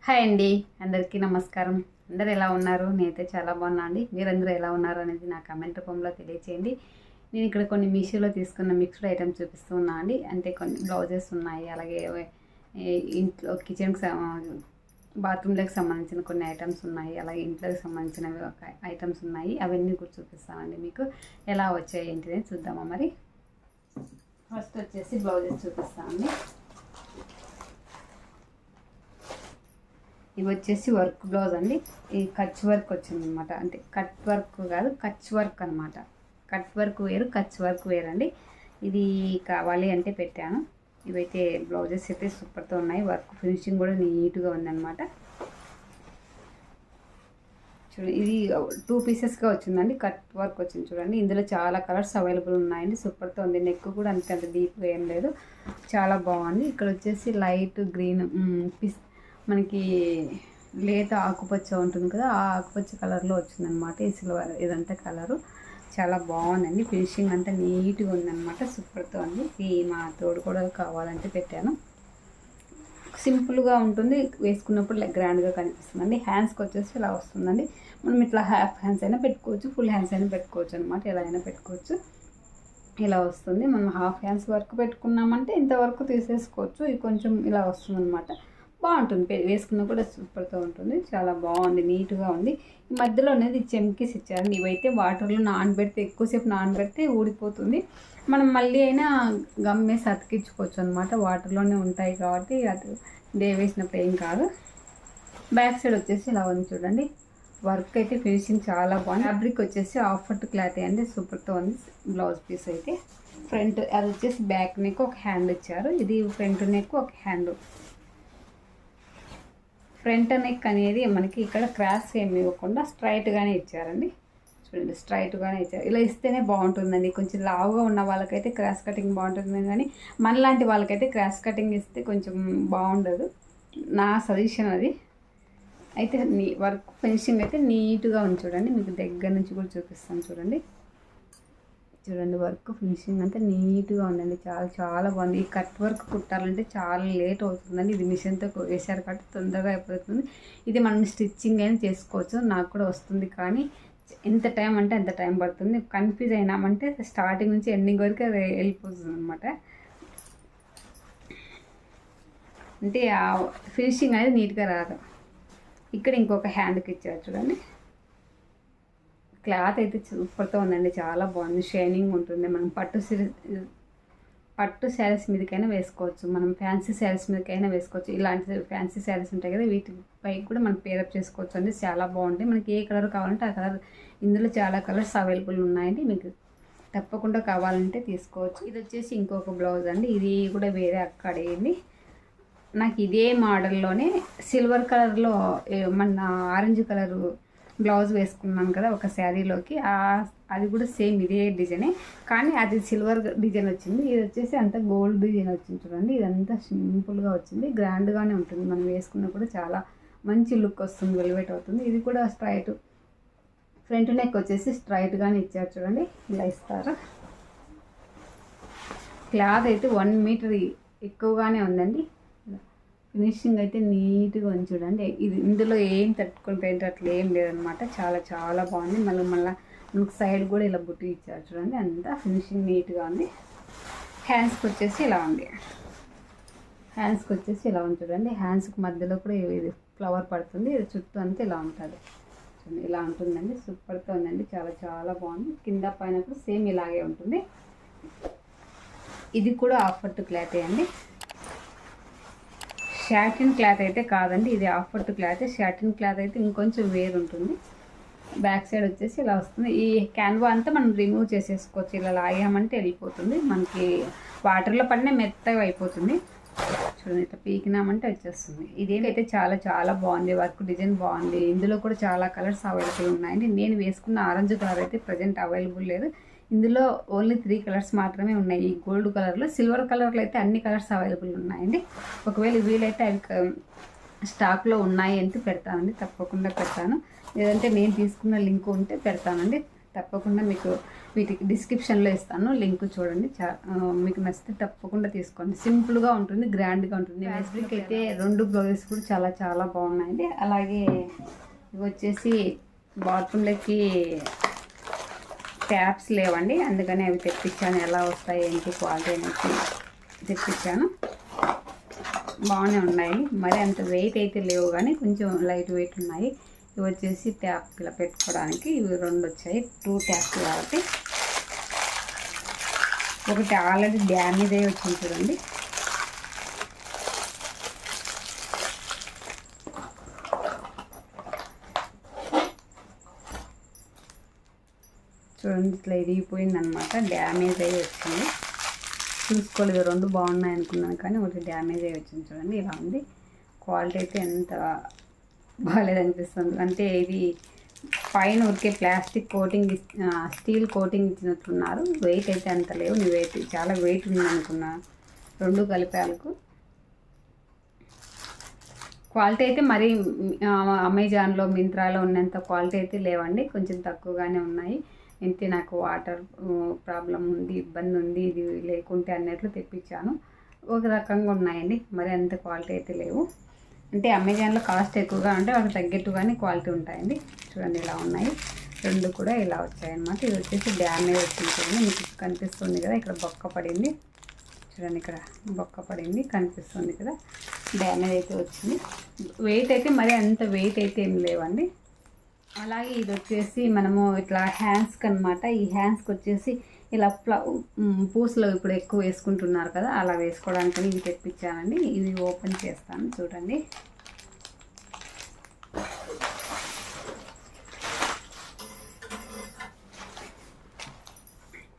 Hi అండి, అందరికీ నమస్కారం. అందరు ఎలా ఉన్నారు? నేనైతే చాలా బాగున్నా అండి. మీరందరూ ఎలా ఉన్నారు అనేది నా కామెంట్ రూపంలో తెలియచేయండి. నేను ఇక్కడ కొన్ని మీషోలో తీసుకున్న మిక్స్డ్ ఐటమ్స్ చూపిస్తూ ఉన్నా అండి. అంటే కొన్ని బ్లౌజెస్ ఉన్నాయి, అలాగే ఇంట్లో కిచెన్కి బాత్రూమ్లకు సంబంధించిన కొన్ని ఐటమ్స్ ఉన్నాయి, అలాగే ఇంట్లోకి సంబంధించిన ఐటమ్స్ ఉన్నాయి. అవన్నీ కూడా చూపిస్తానండి. మీకు ఎలా వచ్చాయి ఏంటిదని చూద్దామా మరి. ఫస్ట్ వచ్చేసి బ్లౌజెస్ చూపిస్తానండి. ఇవి వచ్చేసి వర్క్ బ్లౌజ్ అండి. ఈ కచ్ వర్క్ వచ్చింది అనమాట. అంటే కట్ వర్క్ కాదు, కచ్ వర్క్ అనమాట. కట్ వర్క్ వేరు, కచ్ వర్క్ వేరు అండి. ఇది కావాలి అంటే పెట్టాను. ఇవైతే బ్లౌజెస్ అయితే సూపర్తో ఉన్నాయి. వర్క్ ఫినిషింగ్ కూడా నీట్గా ఉందన్నమాట. చూడండి, ఇది 2 పీసెస్గా వచ్చిందండి. కట్ వర్క్ వచ్చింది చూడండి. ఇందులో చాలా కలర్స్ అవైలబుల్ ఉన్నాయండి. సూపర్తో ఉంది. నెక్ కూడా అంత డీప్గా ఏం లేదు, చాలా బాగుంది. ఇక్కడ వచ్చేసి లైట్ గ్రీన్ మనకి లేత ఆకుపచ్చ ఉంటుంది కదా, ఆ ఆకుపచ్చ కలర్లో వచ్చిందనమాట. ఈ సిల్వర్ ఇదంతా కలరు చాలా బాగుందండి. ఫినిషింగ్ అంతా నీట్గా ఉందన్నమాట. సూపర్తో ఉంది. ఈ మా తోడు కూడా కావాలంటే పెట్టాను. సింపుల్గా ఉంటుంది, వేసుకున్నప్పుడు గ్రాండ్గా కనిపిస్తుందండి. హ్యాండ్స్కి వచ్చేసి ఇలా వస్తుందండి. మనం ఇట్లా హాఫ్ హ్యాండ్స్ అయినా పెట్టుకోవచ్చు, ఫుల్ హ్యాండ్స్ అయినా పెట్టుకోవచ్చు అనమాట. ఎలా అయినా పెట్టుకోవచ్చు. ఇలా వస్తుంది. మనం హాఫ్ హ్యాండ్స్ వరకు పెట్టుకున్నామంటే ఇంతవరకు తీసేసుకోవచ్చు. ఇది కొంచెం ఇలా వస్తుంది అనమాట. బాగుంటుంది, వేసుకున్న కూడా సూపర్తో ఉంటుంది. చాలా బాగుంది, నీట్గా ఉంది. ఈ మధ్యలో అనేది చెమ్కీస్ ఇచ్చారండి. ఇవైతే వాటర్లో నానబెడితే, ఎక్కువసేపు నానబెడితే ఊడిపోతుంది. మనం మళ్ళీ అయినా గమ్మేసి అతికించుకోవచ్చు అనమాట. వాటర్లోనే ఉంటాయి కాబట్టి అది వేసినప్పుడు ఏం కాదు. బ్యాక్ సైడ్ వచ్చేసి ఇలా ఉంది చూడండి. వర్క్ అయితే ఫినిషింగ్ చాలా బాగుంది. ఫ్యాబ్రిక్ వచ్చేసి ఆఫర్ట్ క్లాత్ అండి. సూపర్తో ఉంది. బ్లౌజ్ పీస్ అయితే ఫ్రంట్ అది వచ్చేసి బ్యాక్ నెక్ ఒక హ్యాండ్ ఇచ్చారు. ఇది ఫ్రంట్ నెక్ ఒక హ్యాండ్. ఫ్రంట్ నెక్ అనేది మనకి ఇక్కడ క్రాస్ ఏమి ఇవ్వకుండా స్ట్రైట్గానే ఇచ్చారండి. చూడండి, స్ట్రైట్గానే ఇచ్చారు. ఇలా ఇస్తేనే బాగుంటుందండి. కొంచెం లావుగా ఉన్న వాళ్ళకైతే క్రాస్ కటింగ్ బాగుంటుంది, కానీ మనలాంటి వాళ్ళకైతే క్రాస్ కటింగ్ ఇస్తే కొంచెం బాగుండదు. నా సజెషన్ అది. అయితే వర్క్ ఫినిషింగ్ అయితే నీట్గా ఉంది చూడండి. మీకు దగ్గర నుంచి కూడా చూపిస్తాను చూడండి. చూడండి, వర్క్ ఫినిషింగ్ అంతా నీట్గా ఉందండి. చాలా చాలా బాగుంది. ఈ కట్ వర్క్ కుట్టాలంటే చాలా లేట్ అవుతుందండి. ఇది మిషన్తో వేసారు కాబట్టి తొందరగా అయిపోతుంది. ఇది మనం స్టిచ్చింగ్ అయినా చేసుకోవచ్చు. నాకు కూడా వస్తుంది, కానీ ఎంత టైం అంటే ఎంత టైం పడుతుంది. కన్ఫ్యూజ్ అయినామంటే స్టార్టింగ్ నుంచి ఎండింగ్ వరకు అది వెళ్ళిపోతుంది అనమాట. అంటే ఆ ఫినిషింగ్ అనేది నీట్గా రాదు. ఇక్కడ ఇంకొక హ్యాండ్కి ఇచ్చారు చూడండి. క్లాత్ అయితే సూపర్తో ఉందండి. చాలా బాగుంది, షైనింగ్ ఉంటుంది. మనం పట్టు శారీస్ మీదకైనా వేసుకోవచ్చు, మనం ఫ్యాన్సీ శారీస్ మీదకైనా వేసుకోవచ్చు. ఇలాంటి ఫ్యాన్సీ శారీస్ ఉంటాయి కదా, వీటిపై కూడా మనం పేరప్ చేసుకోవచ్చు అండి. చాలా బాగుంటాయి. మనకి ఏ కలర్ కావాలంటే ఆ కలర్. ఇందులో చాలా కలర్స్ అవైలబుల్ ఉన్నాయండి. మీకు తప్పకుండా కావాలంటే తీసుకోవచ్చు. ఇది వచ్చేసి ఇంకొక బ్లౌజ్ అండి. ఇది కూడా వేరే అక్క అడిగింది. నాకు ఇదే మోడల్లోనే సిల్వర్ కలర్లో మన ఆరెంజ్ కలరు బ్లౌజ్ వేసుకున్నాను కదా ఒక శారీలోకి, అది కూడా సేమ్ ఇదే డిజైనే, కానీ అది సిల్వర్ డిజైన్ వచ్చింది. ఇది వచ్చేసి అంతా గోల్డ్ డిజైన్ వచ్చింది చూడండి. ఇదంతా సింపుల్గా వచ్చింది, గ్రాండ్గానే ఉంటుంది. మనం వేసుకున్నా కూడా చాలా మంచి లుక్ వస్తుంది, వెల్వెట్ అవుతుంది. ఇది కూడా స్ట్రైట్ ఫ్రంట్ నెక్ వచ్చేసి స్ట్రైట్గానే ఇచ్చారు చూడండి. ఇలా ఇస్తారు. క్లాత్ అయితే 1 మీటర్ ఎక్కువగానే ఉందండి. ఫినిషింగ్ అయితే నీట్గా ఉంది చూడండి. ఇది ఇందులో ఏం తట్టుకొని పెయింట్ అట్లా ఏం లేదనమాట. చాలా చాలా బాగుంది. మళ్ళీ మనకు సైడ్ కూడా ఇలా బుట్టి ఇచ్చారు చూడండి. అంతా ఫినిషింగ్ నీట్గా ఉంది. హ్యాండ్స్కి వచ్చేసి ఇలా ఉంది. హ్యాండ్స్కి వచ్చేసి ఇలా ఉంది చూడండి. హ్యాండ్స్కి మధ్యలో కూడా ఇది ఫ్లవర్ పడుతుంది. ఇది చుట్టూ అంతా ఇలా ఉంటుంది చూడండి. ఇలా ఉంటుందండి. సూపర్తో ఉందండి. చాలా చాలా బాగుంది. కింద పైన కూడా సేమ్ ఇలాగే ఉంటుంది. ఇది కూడా ఆఫర్ట్ క్లాతే అండి. షాటిన్ క్లాత్ అయితే కాదండి, ఇది ఆఫర్ట్ క్లాత్. షాటిన్ క్లాత్ అయితే ఇంకొంచెం వేరు ఉంటుంది. బ్యాక్ సైడ్ వచ్చేసి ఇలా వస్తుంది. ఈ క్యాన్వా అంతా మనం రిమూవ్ చేసేసుకోవచ్చు. ఇలా లాగామంటే వెళ్ళిపోతుంది. మనకి వాటర్లో పడిన మెత్తగా అయిపోతుంది. చూడండి, ఇట్లా పీకినామంటే వచ్చేస్తుంది. ఇదేంటైతే చాలా చాలా బాగుంది. వర్క్ డిజైన్ బాగుంది. ఇందులో కూడా చాలా కలర్స్ అవైలబుల్ ఉన్నాయండి. నేను వేసుకున్న ఆరెంజ్ కలర్ అయితే ప్రజెంట్ అవైలబుల్ లేదు. ఇందులో ఓన్లీ 3 కలర్స్ మాత్రమే ఉన్నాయి. ఈ గోల్డ్ కలర్లో. సిల్వర్ కలర్లో అయితే అన్ని కలర్స్ అవైలబుల్ ఉన్నాయండి. ఒకవేళ వీలైతే అవి స్టాక్లో ఉన్నాయి అంటే పెడతానండి, తప్పకుండా పెడతాను. లేదంటే నేను తీసుకున్న లింక్ ఉంటే పెడతానండి, తప్పకుండా మీకు వీటికి డిస్క్రిప్షన్లో ఇస్తాను, లింక్ చూడండి. మీకు నచ్చితే తప్పకుండా తీసుకోండి. సింపుల్గా ఉంటుంది, గ్రాండ్గా ఉంటుంది. ఫ్యాబ్రిక్ అయితే 2 బ్లౌజెస్ కూడా చాలా చాలా బాగున్నాయండి. అలాగే ఇవి వచ్చేసి బాత్రూమ్లకి ట్యాప్స్ లేవండి, అందుకని అవి తెప్పించాను. ఎలా వస్తాయి ఏంటి క్వాలిటీ అనేది తెప్పించాను. బాగానే ఉన్నాయి, మరి అంత వెయిట్ అయితే లేవు కానీ కొంచెం లైట్ వెయిట్ ఉన్నాయి. ఇవి వచ్చేసి ట్యాప్ ఇలా పెట్టుకోవడానికి ఇవి 2 వచ్చాయి, 2 ట్యాప్స్ కాబట్టి. ఒకటి ఆల్రెడీ డ్యామేజ్ అయ్యి వచ్చింది చూడండి. చూడండి ఇట్లా ఇరిగిపోయింది అనమాట, డ్యామేజ్ అయ్యి వచ్చింది. చూసుకోలేదు, 2 బాగున్నాయి అనుకున్నాను కానీ ఒకటి డ్యామేజ్ అయ్యి వచ్చింది. చూడండి ఇలా ఉంది. క్వాలిటీ అయితే ఎంత బాగాలేదనిపిస్తుంది. అంటే ఇది పైన ఉరికే ప్లాస్టిక్ కోటింగ్, స్టీల్ కోటింగ్ ఇచ్చినట్లున్నారు. వెయిట్ అయితే అంత లేవు. నీ వెయిట్ చాలా వెయిట్ ఉంది అనుకున్నా 2 కలిపాలకు. క్వాలిటీ అయితే మరి అమెజాన్లో మింత్రాలో ఉన్నంత క్వాలిటీ అయితే లేవండి, కొంచెం తక్కువగానే ఉన్నాయి. ఇంతే నాకు వాటర్ ప్రాబ్లం ఉంది, ఇబ్బంది ఉంది, ఇది లేకుంటే అన్నట్లు తెప్పించాను. ఒక రకంగా ఉన్నాయండి, మరి అంత క్వాలిటీ అయితే లేవు. అంటే అమెజాన్లో కాస్ట్ ఎక్కువగా ఉంటే వాటికి తగ్గట్టుగానే క్వాలిటీ ఉంటాయండి. చూడండి ఇలా ఉన్నాయి, 2 కూడా ఇలా వచ్చాయన్నమాట. ఇది వచ్చేసి డ్యామేజ్ వచ్చింది చూడండి, మీకు కనిపిస్తుంది కదా, ఇక్కడ బొక్క పడింది చూడండి, ఇక్కడ బొక్క పడింది కనిపిస్తుంది కదా, డ్యామేజ్ అయితే వచ్చింది. వెయిట్ అయితే మరి అంత వెయిట్ అయితే ఏం లేవండి. అలాగే ఇది వచ్చేసి మనము ఇట్లా హ్యాండ్స్కి అనమాట. ఈ హ్యాండ్స్కి వచ్చేసి ఇలా పూసలు ఇప్పుడు ఎక్కువ వేసుకుంటున్నారు కదా, అలా వేసుకోవడానికి ఇవి తెప్పించానండి. ఇవి ఓపెన్ చేస్తాను చూడండి.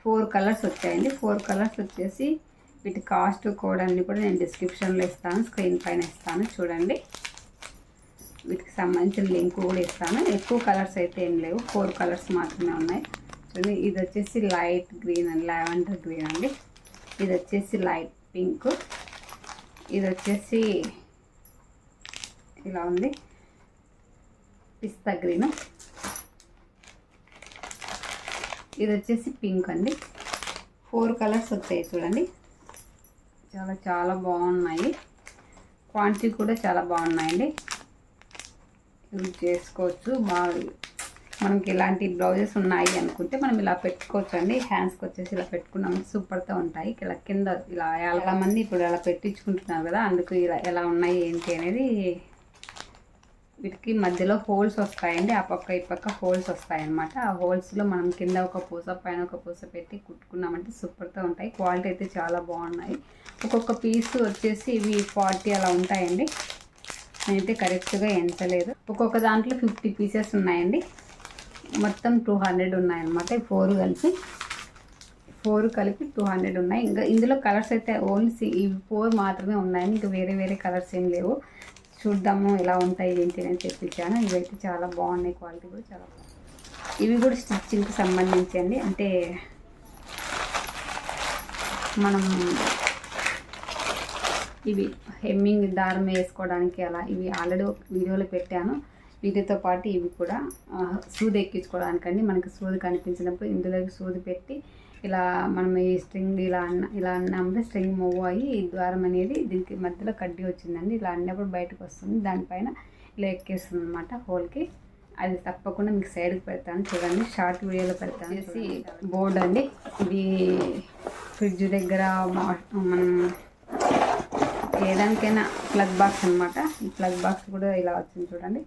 ఫోర్ కలర్స్ వచ్చాయండి. 4 కలర్స్ వచ్చేసి వీటి కాస్ట్ కోడ్ అన్ని కూడా నేను డిస్క్రిప్షన్లో ఇస్తాను, స్క్రీన్ పైన ఇస్తాను చూడండి. వీటికి సంబంధించిన లింక్ కూడా ఇస్తాను. ఎక్కువ కలర్స్ అయితే ఏం లేవు, 4 కలర్స్ మాత్రమే ఉన్నాయి. చూడండి ఇది వచ్చేసి light green and lavender green అండి. ఇది వచ్చేసి లైట్ పింక్. ఇది వచ్చేసి ఇలా ఉంది పిస్తా గ్రీన్. ఇది వచ్చేసి పింక్ అండి. 4 కలర్స్ వచ్చాయి చూడండి, చాలా చాలా బాగున్నాయి. క్వాంటిటీ కూడా చాలా బాగున్నాయండి, యూజ్ చేసుకోవచ్చు. మనకి ఇలాంటి బ్లౌజెస్ ఉన్నాయి అనుకుంటే మనం ఇలా పెట్టుకోవచ్చు అండి. హ్యాండ్స్కి వచ్చేసి ఇలా పెట్టుకున్నాము, సూపర్తో ఉంటాయి. ఇలా కింద ఇలా చాలా మంది ఇప్పుడు అలా పెట్టించుకుంటున్నారు కదా, అందుకు ఇలా ఎలా ఉన్నాయి ఏంటి అనేది. వీటికి మధ్యలో హోల్స్ వస్తాయండి, ఆ పక్క ఈ పక్క హోల్స్ వస్తాయన్నమాట. ఆ హోల్స్లో మనం కింద ఒక పూస పైన ఒక పూస పెట్టి కుట్టుకున్నామంటే సూపర్తో ఉంటాయి. క్వాలిటీ అయితే చాలా బాగున్నాయి. ఒక్కొక్క పీస్ వచ్చేసి ఇవి 40 అలా ఉంటాయండి. నేనైతే కరెక్ట్గా ఎంతలేదు. ఒక్కొక్క దాంట్లో 50 పీసెస్ ఉన్నాయండి. మొత్తం 200 ఉన్నాయన్నమాట. 4 కలిపి 200 ఉన్నాయి. ఇంకా ఇందులో కలర్స్ అయితే ఓన్లీ ఇవి 4 మాత్రమే ఉన్నాయి, ఇంకా వేరే వేరే కలర్స్ ఏం లేవు. చూద్దాము ఎలా ఉంటాయి ఏంటి అని తెప్పించాను. ఇవైతే చాలా బాగున్నాయి, క్వాలిటీ కూడా చాలా బాగుంది. ఇవి కూడా స్టిచ్చింగ్కి సంబంధించి అండి. అంటే మనం ఇవి హెమ్మింగ్ దారం వేసుకోవడానికి అలా ఇవి ఆల్రెడీ ఒక వీడియోలో పెట్టాను. వీటితో పాటు ఇవి కూడా సూది ఎక్కించుకోవడానికండి. మనకి సూది కనిపించినప్పుడు ఇందులోకి సూది పెట్టి ఇలా మనం ఈ స్ట్రింగ్ ఇలా అన్నామంటే స్ట్రింగ్ మూవ్ అయ్యి ఈ ద్వారం అనేది దీనికి మధ్యలో కడ్డీ వచ్చిందండి. ఇలా అన్నప్పుడు బయటకు వస్తుంది, దానిపైన ఇలా ఎక్కేస్తుంది అనమాట హోల్కి. అది తప్పకుండా మీకు సైడ్కి పెడతాను చూడండి, షార్ట్ వీడియోలో పెడతాను. చేసి బోర్డ్ అండి, ఇది ఫ్రిడ్జ్ దగ్గర మనం ఏదానికైనా ప్లగ్ బాక్స్ అనమాట. ఈ ప్లగ్ బాక్స్ కూడా ఇలా వచ్చింది చూడండి.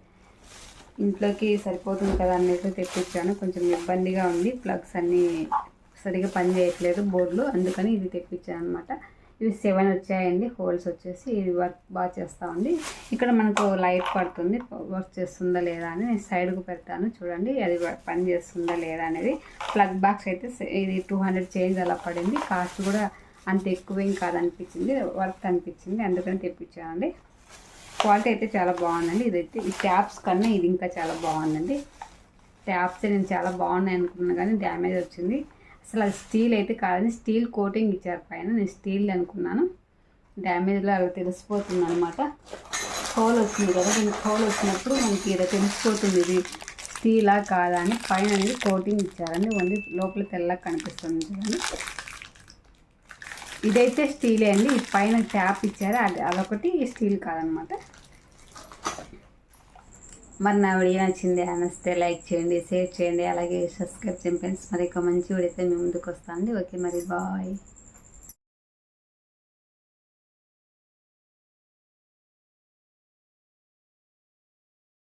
ఇంట్లోకి సరిపోతుంది కదా అన్నట్టు తెప్పించాను. కొంచెం ఇబ్బందిగా ఉంది, ప్లగ్స్ అన్నీ సరిగా పని చేయట్లేదు బోర్డులు, అందుకని ఇది తెప్పించాను అనమాట. ఇవి 7 వచ్చాయండి హోల్స్ వచ్చేసి. ఇది వర్క్ బాగా చేస్తూ ఉంది. ఇక్కడ మనకు లైట్ పడుతుంది, వర్క్ చేస్తుందా లేదా అని నేను సైడ్కు పెడతాను చూడండి, అది పని చేస్తుందా లేదా అనేది. ప్లగ్ బాక్స్ అయితే ఇది 200 చేంజ్ అలా పడింది. కాస్ట్ కూడా అంత ఎక్కువేం కాదనిపించింది, వర్క్ అనిపించింది, అందుకని తెప్పించానండి. క్వాలిటీ అయితే చాలా బాగుందండి. ఇదైతే ఈ ట్యాప్స్ కన్నా ఇది ఇంకా చాలా బాగుందండి. ట్యాప్స్ నేను చాలా బాగున్నాయి అనుకున్నాను కానీ డ్యామేజ్ వచ్చింది. అసలు అది స్టీల్ అయితే కాదని స్టీల్ కోటింగ్ ఇచ్చారు పైన, నేను స్టీల్ అనుకున్నాను. డ్యామేజ్లో అలా తెలిసిపోతుంది అనమాట. హోల్ వచ్చింది కదా, దీనికి హోల్ వచ్చినప్పుడు మనకి ఇలా తెలిసిపోతుంది ఇది స్టీలా కాదా అని పైన అనేది కోటింగ్ ఇచ్చారండి. ఓన్లీ లోపల తెల్లగా కనిపిస్తుంది చూడండి. ఇదైతే స్టీలే అండి. ఈ పైన ట్యాప్ ఇచ్చారు, అదొకటి స్టీల్ కాదనమాట. మరి నా వీడియో నచ్చింది అనిస్తే లైక్ చేయండి, షేర్ చేయండి, అలాగే సబ్స్క్రైబ్ చేయండి ఫ్రెండ్స్. మరి ఇక మంచి వీడియో అయితే మీ ముందుకు వస్తానండి. ఓకే మరి బాయ్.